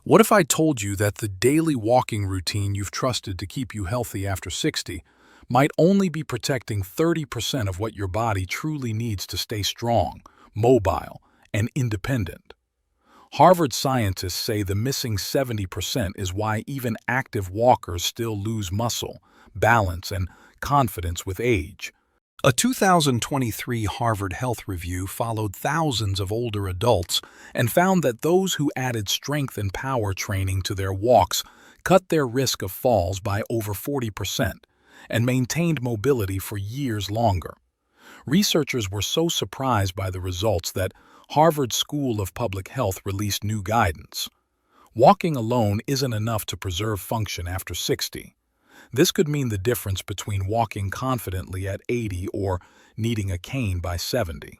What if I told you that the daily walking routine you've trusted to keep you healthy after 60 might only be protecting 30% of what your body truly needs to stay strong, mobile, and independent? Harvard scientists say the missing 70% is why even active walkers still lose muscle, balance, and confidence with age. A 2023 Harvard Health Review followed thousands of older adults and found that those who added strength and power training to their walks cut their risk of falls by over 40% and maintained mobility for years longer. Researchers were so surprised by the results that Harvard School of Public Health released new guidance. Walking alone isn't enough to preserve function after 60. This could mean the difference between walking confidently at 80 or needing a cane by 70.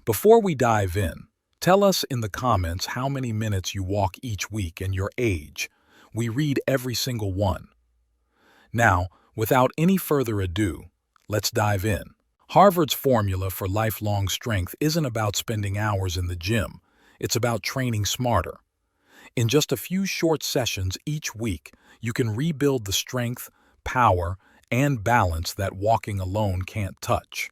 Before we dive in, tell us in the comments how many minutes you walk each week and your age. We read every single one. Now, without any further ado, let's dive in. Harvard's formula for lifelong strength isn't about spending hours in the gym. It's about training smarter. In just a few short sessions each week, you can rebuild the strength, power, and balance that walking alone can't touch.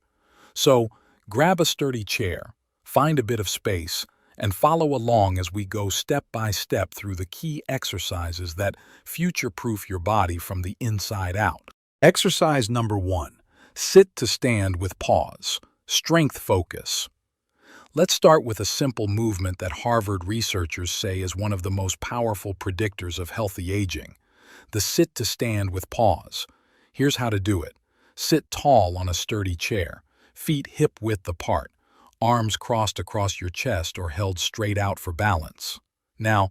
So, grab a sturdy chair, find a bit of space, and follow along as we go step by step through the key exercises that future-proof your body from the inside out. Exercise number 1. Sit to stand with pause. Strength focus. Let's start with a simple movement that Harvard researchers say is one of the most powerful predictors of healthy aging. The sit to stand with pause. Here's how to do it. Sit tall on a sturdy chair, feet hip-width apart, arms crossed across your chest or held straight out for balance. Now,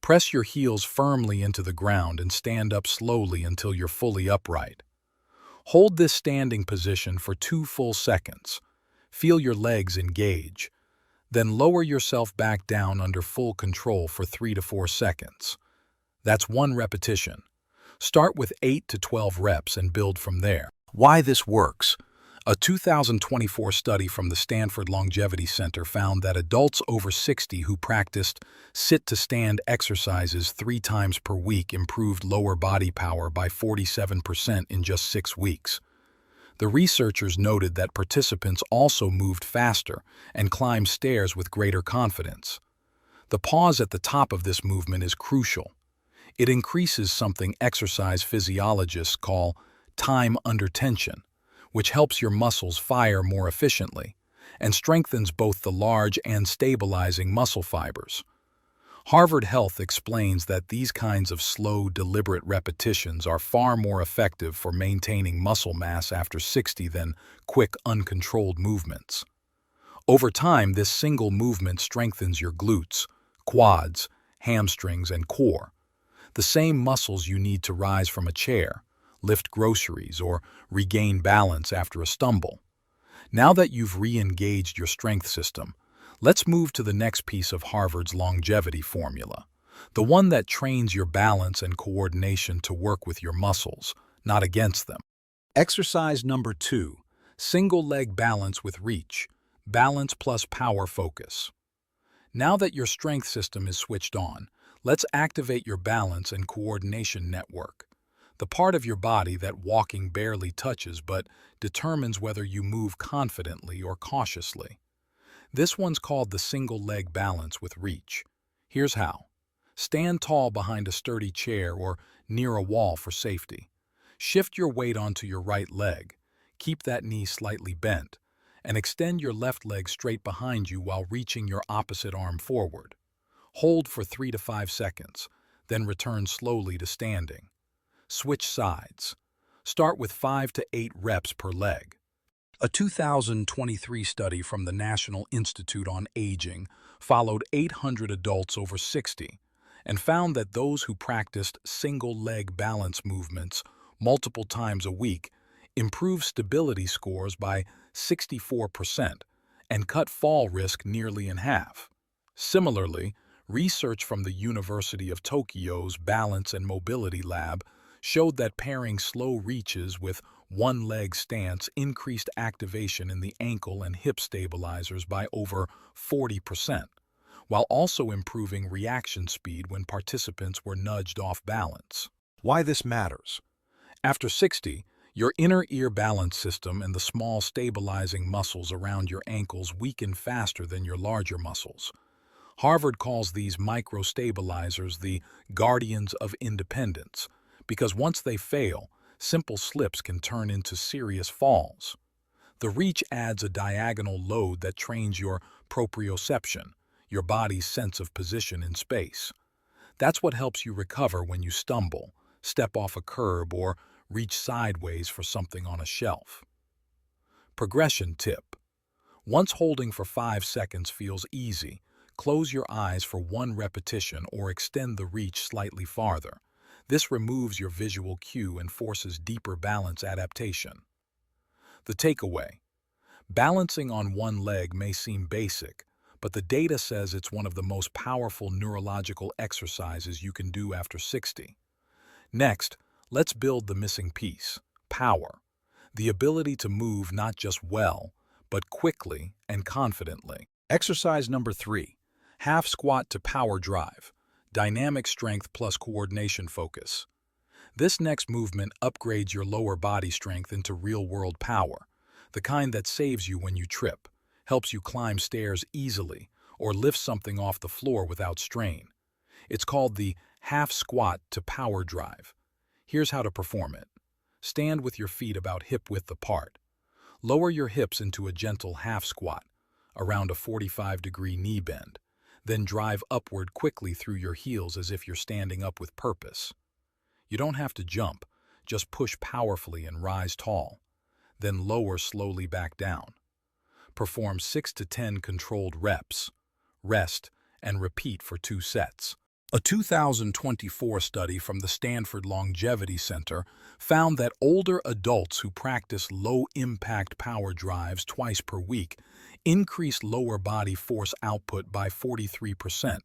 press your heels firmly into the ground and stand up slowly until you're fully upright. Hold this standing position for 2 full seconds. Feel your legs engage. Then lower yourself back down under full control for 3 to 4 seconds. That's 1 repetition. Start with 8 to 12 reps and build from there. Why this works? A 2024 study from the Stanford Longevity Center found that adults over 60 who practiced sit-to-stand exercises 3 times per week improved lower body power by 47% in just 6 weeks. The researchers noted that participants also moved faster and climbed stairs with greater confidence. The pause at the top of this movement is crucial. It increases something exercise physiologists call time under tension, which helps your muscles fire more efficiently and strengthens both the large and stabilizing muscle fibers. Harvard Health explains that these kinds of slow, deliberate repetitions are far more effective for maintaining muscle mass after 60 than quick, uncontrolled movements. Over time, this single movement strengthens your glutes, quads, hamstrings, and core, the same muscles you need to rise from a chair, lift groceries, or regain balance after a stumble. Now that you've re-engaged your strength system, let's move to the next piece of Harvard's longevity formula, the one that trains your balance and coordination to work with your muscles, not against them. Exercise number 2, single leg balance with reach, balance plus power focus. Now that your strength system is switched on, let's activate your balance and coordination network, the part of your body that walking barely touches but determines whether you move confidently or cautiously. This one's called the single leg balance with reach. Here's how. Stand tall behind a sturdy chair or near a wall for safety. Shift your weight onto your right leg. Keep that knee slightly bent, and extend your left leg straight behind you while reaching your opposite arm forward. Hold for 3 to 5 seconds, then return slowly to standing. Switch sides. Start with 5 to 8 reps per leg. A 2023 study from the National Institute on Aging followed 800 adults over 60 and found that those who practiced single-leg balance movements multiple times a week improved stability scores by 64% and cut fall risk nearly in half. Similarly, research from the University of Tokyo's Balance and Mobility Lab showed that pairing slow reaches with one-leg stance increased activation in the ankle and hip stabilizers by over 40%, while also improving reaction speed when participants were nudged off balance. Why this matters? After 60, your inner ear balance system and the small stabilizing muscles around your ankles weaken faster than your larger muscles. Harvard calls these micro-stabilizers the guardians of independence, because once they fail, simple slips can turn into serious falls. The reach adds a diagonal load that trains your proprioception, your body's sense of position in space. That's what helps you recover when you stumble, step off a curb, or reach sideways for something on a shelf. Progression tip. Once holding for 5 seconds feels easy, close your eyes for 1 repetition or extend the reach slightly farther. This removes your visual cue and forces deeper balance adaptation. The takeaway. Balancing on one leg may seem basic, but the data says it's one of the most powerful neurological exercises you can do after 60. Next, let's build the missing piece, power. The ability to move not just well, but quickly and confidently. Exercise number 3. Half squat to power drive. Dynamic strength plus coordination focus. This next movement upgrades your lower body strength into real-world power, the kind that saves you when you trip, helps you climb stairs easily, or lift something off the floor without strain. It's called the half squat to power drive. Here's how to perform it. Stand with your feet about hip-width apart. Lower your hips into a gentle half squat, around a 45-degree knee bend. Then drive upward quickly through your heels as if you're standing up with purpose. You don't have to jump, just push powerfully and rise tall. Then lower slowly back down. Perform 6 to 10 controlled reps. Rest and repeat for 2 sets. A 2024 study from the Stanford Longevity Center found that older adults who practice low-impact power drives twice per week increased lower body force output by 43%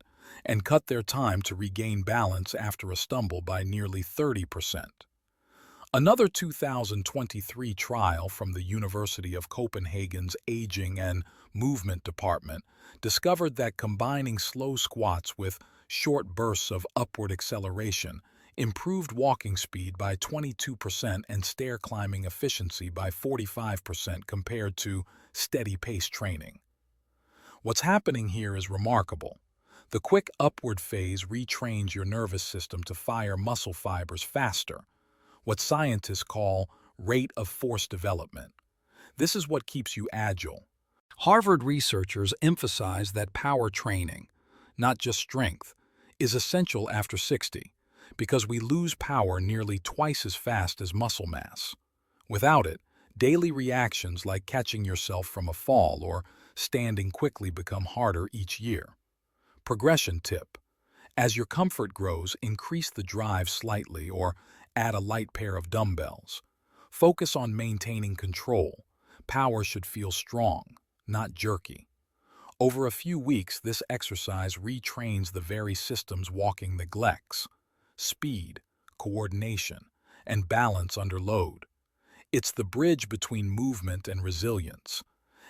and cut their time to regain balance after a stumble by nearly 30%. Another 2023 trial from the University of Copenhagen's Aging and Movement Department discovered that combining slow squats with short bursts of upward acceleration improved walking speed by 22% and stair climbing efficiency by 45% compared to steady pace training. What's happening here is remarkable. The quick upward phase retrains your nervous system to fire muscle fibers faster, what scientists call rate of force development. This is what keeps you agile. Harvard researchers emphasize that power training, not just strength, is essential after 60 because we lose power nearly twice as fast as muscle mass. Without it, daily reactions like catching yourself from a fall or standing quickly become harder each year. Progression tip. As your comfort grows, increase the drive slightly or add a light pair of dumbbells. Focus on maintaining control. Power should feel strong, not jerky. Over a few weeks, this exercise retrains the very systems walking neglects: speed, coordination, and balance under load. It's the bridge between movement and resilience.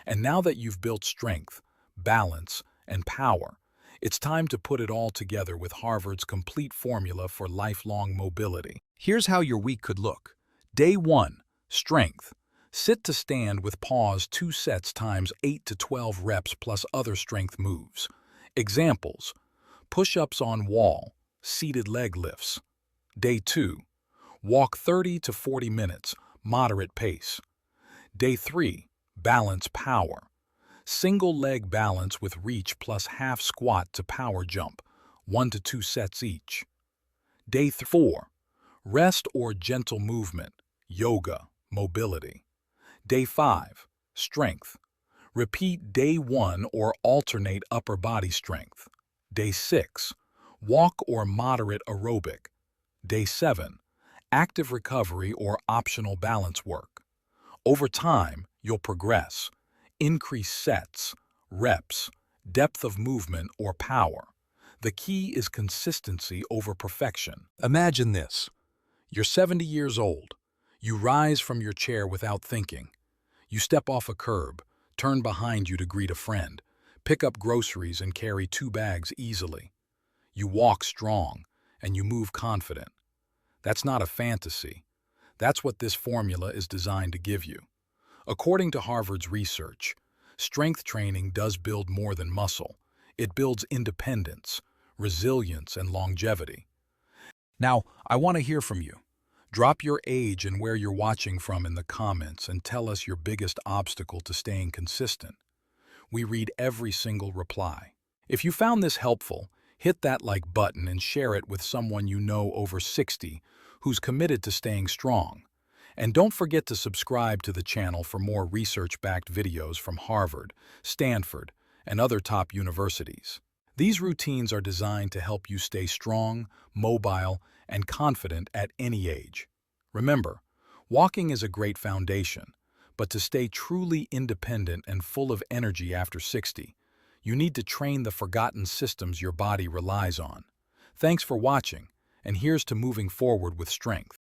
And now that you've built strength, balance, and power, it's time to put it all together with Harvard's complete formula for lifelong mobility. Here's how your week could look. Day 1, strength. Sit to stand with pause 2 sets times 8 to 12 reps plus other strength moves. Examples: push-ups on wall, seated leg lifts. Day 2, walk 30 to 40 minutes, moderate pace. Day 3, balance power. Single leg balance with reach plus half squat to power jump, 1 to 2 sets each. Day 4, rest or gentle movement, yoga, mobility. Day 5, strength. Repeat day 1 or alternate upper body strength. Day 6, walk or moderate aerobic. Day 7, active recovery or optional balance work. Over time, you'll progress. Increase sets, reps, depth of movement, or power. The key is consistency over perfection. Imagine this. You're 70 years old. You rise from your chair without thinking. You step off a curb, turn behind you to greet a friend, Pick up groceries and carry 2 bags easily. You walk strong, and you move confident. That's not a fantasy. That's what this formula is designed to give you. According to Harvard's research, strength training does build more than muscle. It builds independence, resilience, and longevity. Now, I want to hear from you. Drop your age and where you're watching from in the comments and tell us your biggest obstacle to staying consistent. We read every single reply. If you found this helpful, hit that like button and share it with someone you know over 60 who's committed to staying strong. And don't forget to subscribe to the channel for more research-backed videos from Harvard, Stanford, and other top universities. These routines are designed to help you stay strong, mobile, and confident at any age. Remember, walking is a great foundation, but to stay truly independent and full of energy after 60, you need to train the forgotten systems your body relies on. Thanks for watching, and here's to moving forward with strength.